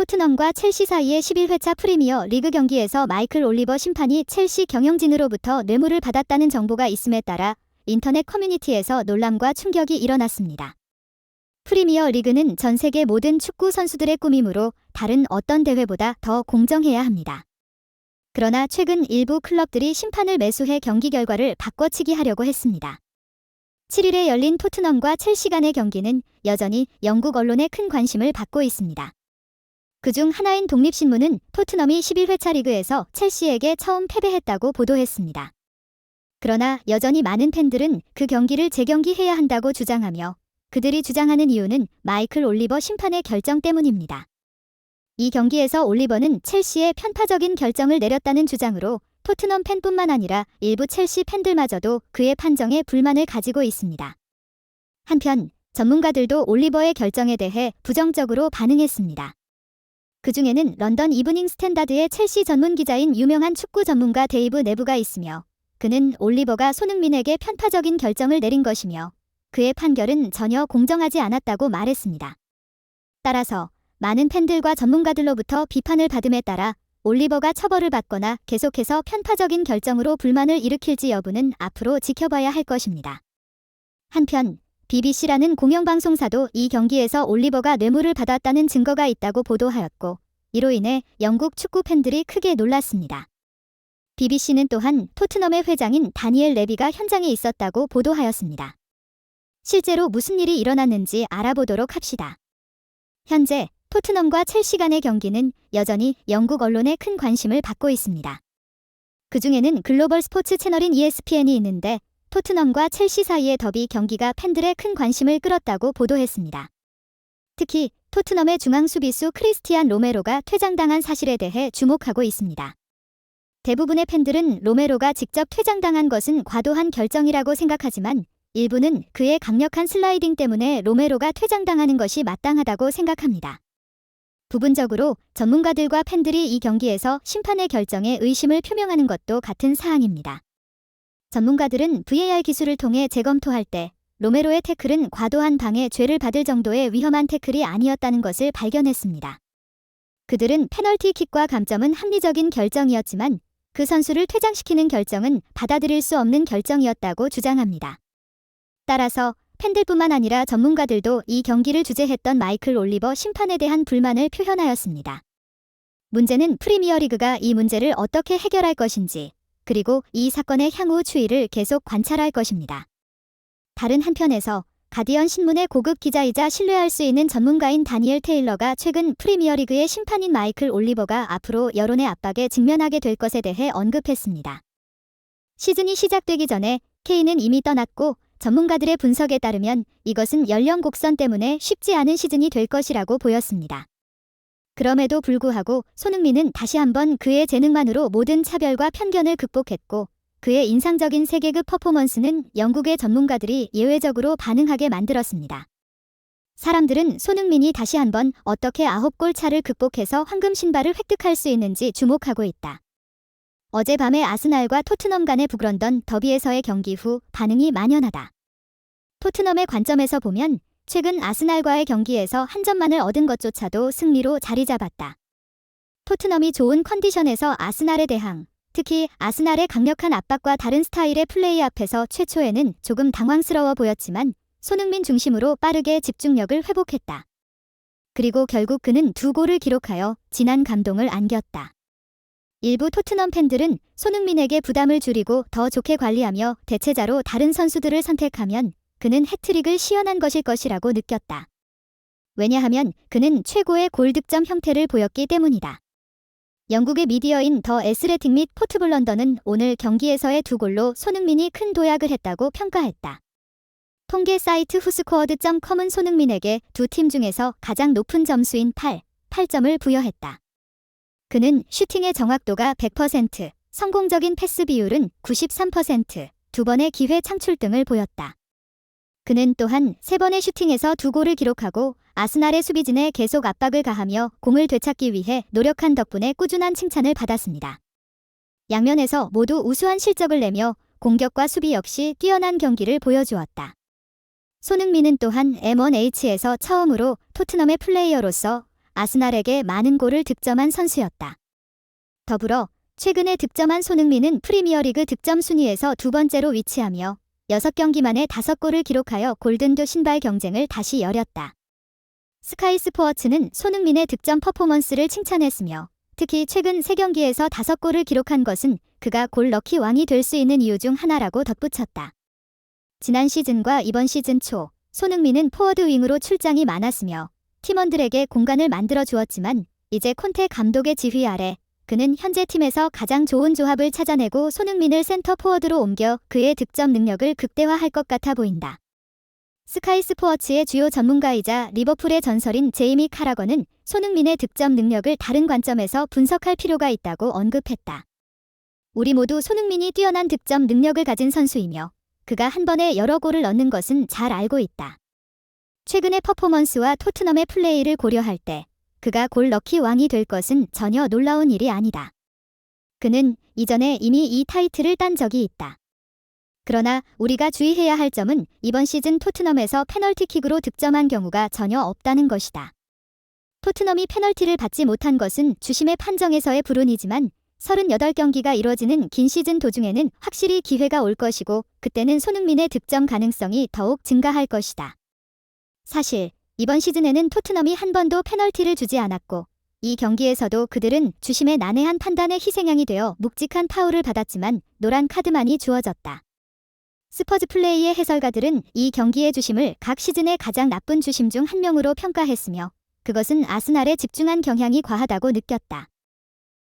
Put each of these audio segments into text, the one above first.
토트넘과 첼시 사이의 11회차 프리미어 리그 경기에서 마이클 올리버 심판이 첼시 경영진으로부터 뇌물을 받았다는 정보가 있음에 따라 인터넷 커뮤니티에서 논란과 충격이 일어났습니다. 프리미어 리그는 전 세계 모든 축구 선수들의 꿈이므로 다른 어떤 대회보다 더 공정해야 합니다. 그러나 최근 일부 클럽들이 심판을 매수해 경기 결과를 바꿔치기 하려고 했습니다. 7일에 열린 토트넘과 첼시 간의 경기는 여전히 영국 언론의 큰 관심을 받고 있습니다. 그중 하나인 독립신문은 토트넘이 11회차 리그에서 첼시에게 처음 패배했다고 보도했습니다. 그러나 여전히 많은 팬들은 그 경기를 재경기해야 한다고 주장하며 그들이 주장하는 이유는 마이클 올리버 심판의 결정 때문입니다. 이 경기에서 올리버는 첼시의 편파적인 결정을 내렸다는 주장으로 토트넘 팬뿐만 아니라 일부 첼시 팬들마저도 그의 판정에 불만을 가지고 있습니다. 한편 전문가들도 올리버의 결정에 대해 부정적으로 반응했습니다. 그 중에는 런던 이브닝 스탠다드의 첼시 전문 기자인 유명한 축구 전문가 데이브 내부가 있으며 그는 올리버가 손흥민에게 편파적인 결정을 내린 것이며 그의 판결은 전혀 공정하지 않았다고 말했습니다. 따라서 많은 팬들과 전문가들로부터 비판을 받음에 따라 올리버가 처벌을 받거나 계속해서 편파적인 결정으로 불만을 일으킬지 여부는 앞으로 지켜봐야 할 것입니다. 한편 BBC라는 공영방송사도 이 경기에서 올리버가 뇌물을 받았다는 증거가 있다고 보도하였고 이로 인해 영국 축구 팬들이 크게 놀랐습니다. BBC는 또한 토트넘의 회장인 다니엘 레비가 현장에 있었다고 보도하였습니다. 실제로 무슨 일이 일어났는지 알아보도록 합시다. 현재 토트넘과 첼시 간의 경기는 여전히 영국 언론의 큰 관심을 받고 있습니다. 그 중에는 글로벌 스포츠 채널인 ESPN이 있는데 토트넘과 첼시 사이의 더비 경기가 팬들의 큰 관심을 끌었다고 보도했습니다. 특히 토트넘의 중앙 수비수 크리스티안 로메로가 퇴장당한 사실에 대해 주목하고 있습니다. 대부분의 팬들은 로메로가 직접 퇴장당한 것은 과도한 결정이라고 생각하지만 일부는 그의 강력한 슬라이딩 때문에 로메로가 퇴장당하는 것이 마땅하다고 생각합니다. 부분적으로 전문가들과 팬들이 이 경기에서 심판의 결정에 의심을 표명하는 것도 같은 사안입니다. 전문가들은 VAR 기술을 통해 재검토할 때 로메로의 태클은 과도한 방해 죄를 받을 정도의 위험한 태클이 아니었다는 것을 발견했습니다. 그들은 페널티킥과 감점은 합리적인 결정이었지만 그 선수를 퇴장시키는 결정은 받아들일 수 없는 결정이었다고 주장합니다. 따라서 팬들뿐만 아니라 전문가들도 이 경기를 주재했던 마이클 올리버 심판에 대한 불만을 표현하였습니다. 문제는 프리미어리그가 이 문제를 어떻게 해결할 것인지 그리고 이 사건의 향후 추이를 계속 관찰할 것입니다. 다른 한편에서 가디언 신문의 고급 기자이자 신뢰할 수 있는 전문가인 다니엘 테일러가 최근 프리미어리그의 심판인 마이클 올리버가 앞으로 여론의 압박에 직면하게 될 것에 대해 언급했습니다. 시즌이 시작되기 전에 케인은 이미 떠났고 전문가들의 분석에 따르면 이것은 연령 곡선 때문에 쉽지 않은 시즌이 될 것이라고 보였습니다. 그럼에도 불구하고 손흥민은 다시 한번 그의 재능만으로 모든 차별과 편견을 극복했고 그의 인상적인 세계급 퍼포먼스는 영국의 전문가들이 예외적으로 반응하게 만들었습니다. 사람들은 손흥민이 다시 한번 어떻게 9골 차를 극복해서 황금 신발을 획득할 수 있는지 주목하고 있다. 어젯밤에 아스날과 토트넘 간의 북런던 더비에서의 경기 후 반응이 만연하다. 토트넘의 관점에서 보면 최근 아스날과의 경기에서 한 점만을 얻은 것조차도 승리로 자리 잡았다. 토트넘이 좋은 컨디션에서 아스날에 대항, 특히 아스날의 강력한 압박과 다른 스타일의 플레이 앞에서 최초에는 조금 당황스러워 보였지만 손흥민 중심으로 빠르게 집중력을 회복했다. 그리고 결국 그는 2골을 기록하여 진한 감동을 안겼다. 일부 토트넘 팬들은 손흥민에게 부담을 줄이고 더 좋게 관리하며 대체자로 다른 선수들을 선택하면 그는 해트릭을 시연한 것일 것이라고 느꼈다. 왜냐하면 그는 최고의 골 득점 형태를 보였기 때문이다. 영국의 미디어인 더 애슬레틱 및 포트블 런던은 오늘 경기에서의 2골로 손흥민이 큰 도약을 했다고 평가했다. 통계 사이트 후스코어드.com은 손흥민에게 두 팀 중에서 가장 높은 점수인 8점을 부여했다. 그는 슈팅의 정확도가 100%, 성공적인 패스 비율은 93%, 2번의 기회 창출 등을 보였다. 그는 또한 3번의 슈팅에서 2골을 기록하고 아스날의 수비진에 계속 압박을 가하며 공을 되찾기 위해 노력한 덕분에 꾸준한 칭찬을 받았습니다. 양면에서 모두 우수한 실적을 내며 공격과 수비 역시 뛰어난 경기를 보여주었다. 손흥민은 또한 M1H에서 처음으로 토트넘의 플레이어로서 아스날에게 많은 골을 득점한 선수였다. 더불어 최근에 득점한 손흥민은 프리미어리그 득점 순위에서 두 번째로 위치하며 6경기 만에 5골을 기록하여 골든두 신발 경쟁을 다시 열었다. 스카이 스포츠는 손흥민의 득점 퍼포먼스를 칭찬했으며 특히 최근 3경기에서 5골을 기록한 것은 그가 골 럭키 왕이 될 수 있는 이유 중 하나라고 덧붙였다. 지난 시즌과 이번 시즌 초 손흥민은 포워드 윙으로 출장이 많았으며 팀원들에게 공간을 만들어 주었지만 이제 콘테 감독의 지휘 아래 그는 현재 팀에서 가장 좋은 조합을 찾아내고 손흥민을 센터 포워드로 옮겨 그의 득점 능력을 극대화할 것 같아 보인다. 스카이 스포츠의 주요 전문가이자 리버풀의 전설인 제이미 카라거는 손흥민의 득점 능력을 다른 관점에서 분석할 필요가 있다고 언급했다. 우리 모두 손흥민이 뛰어난 득점 능력을 가진 선수이며 그가 한 번에 여러 골을 넣는 것은 잘 알고 있다. 최근의 퍼포먼스와 토트넘의 플레이를 고려할 때 그가 골 럭키 왕이 될 것은 전혀 놀라운 일이 아니다. 그는 이전에 이미 이 타이틀을 딴 적이 있다. 그러나 우리가 주의해야 할 점은 이번 시즌 토트넘에서 페널티킥으로 득점한 경우가 전혀 없다는 것이다. 토트넘이 페널티를 받지 못한 것은 주심의 판정에서의 불운이지만 38경기가 이뤄지는 긴 시즌 도중에는 확실히 기회가 올 것이고 그때는 손흥민의 득점 가능성이 더욱 증가할 것이다. 사실 이번 시즌에는 토트넘이 한 번도 페널티를 주지 않았고 이 경기에서도 그들은 주심의 난해한 판단에 희생양이 되어 묵직한 파울을 받았지만 노란 카드만이 주어졌다. 스퍼즈 플레이의 해설가들은 이 경기의 주심을 각 시즌의 가장 나쁜 주심 중 한 명으로 평가했으며 그것은 아스날에 집중한 경향이 과하다고 느꼈다.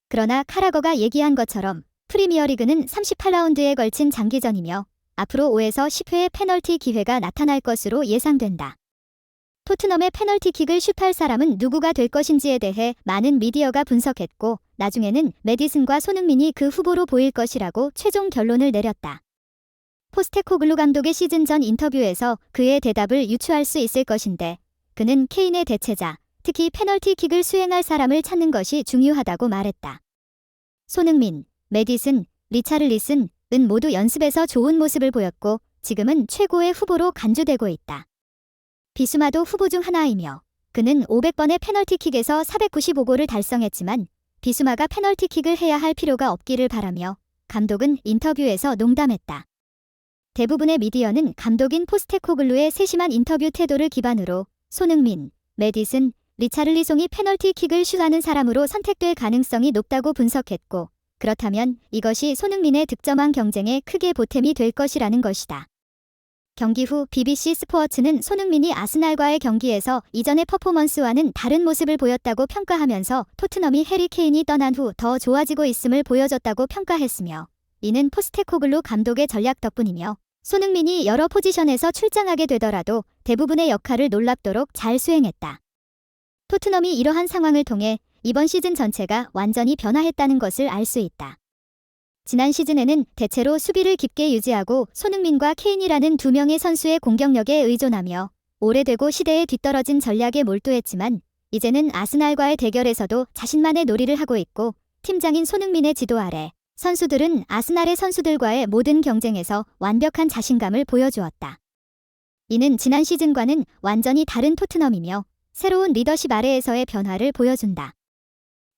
그러나 카라거가 얘기한 것처럼 프리미어리그는 38라운드에 걸친 장기전이며 앞으로 5에서 10회의 페널티 기회가 나타날 것으로 예상된다. 토트넘의 페널티킥을 슛할 사람은 누구가 될 것인지에 대해 많은 미디어가 분석했고 나중에는 메디슨과 손흥민이 그 후보로 보일 것이라고 최종 결론을 내렸다. 포스테코글루 감독의 시즌 전 인터뷰에서 그의 대답을 유추할 수 있을 것인데 그는 케인의 대체자, 특히 페널티킥을 수행할 사람을 찾는 것이 중요하다고 말했다. 손흥민, 메디슨, 리차를리슨은 모두 연습에서 좋은 모습을 보였고 지금은 최고의 후보로 간주되고 있다. 비수마도 후보 중 하나이며 그는 500번의 페널티킥에서 495골을 달성했지만 비수마가 페널티킥을 해야 할 필요가 없기를 바라며 감독은 인터뷰에서 농담했다. 대부분의 미디어는 감독인 포스테코글루의 세심한 인터뷰 태도를 기반으로 손흥민, 메디슨, 리차를리송이 페널티킥을 슛하는 사람으로 선택될 가능성이 높다고 분석했고 그렇다면 이것이 손흥민의 득점왕 경쟁에 크게 보탬이 될 것이라는 것이다. 경기 후 BBC 스포츠는 손흥민이 아스날과의 경기에서 이전의 퍼포먼스와는 다른 모습을 보였다고 평가하면서 토트넘이 해리 케인이 떠난 후 더 좋아지고 있음을 보여줬다고 평가했으며 이는 포스테코글루 감독의 전략 덕분이며 손흥민이 여러 포지션에서 출장하게 되더라도 대부분의 역할을 놀랍도록 잘 수행했다. 토트넘이 이러한 상황을 통해 이번 시즌 전체가 완전히 변화했다는 것을 알 수 있다. 지난 시즌에는 대체로 수비를 깊게 유지하고 손흥민과 케인이라는 두 명의 선수의 공격력에 의존하며 오래되고 시대에 뒤떨어진 전략에 몰두했지만 이제는 아스날과의 대결에서도 자신만의 놀이를 하고 있고 팀장인 손흥민의 지도 아래 선수들은 아스날의 선수들과의 모든 경쟁에서 완벽한 자신감을 보여주었다. 이는 지난 시즌과는 완전히 다른 토트넘이며 새로운 리더십 아래에서의 변화를 보여준다.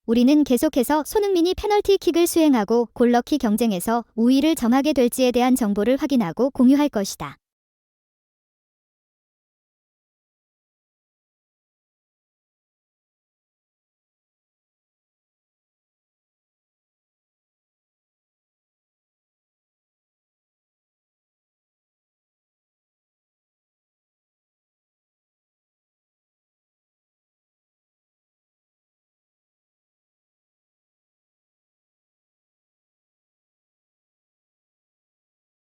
우리는 계속해서 손흥민이 페널티킥을 수행하고 골 넣기 경쟁에서 우위를 점하게 될지에 대한 정보를 확인하고 공유할 것이다.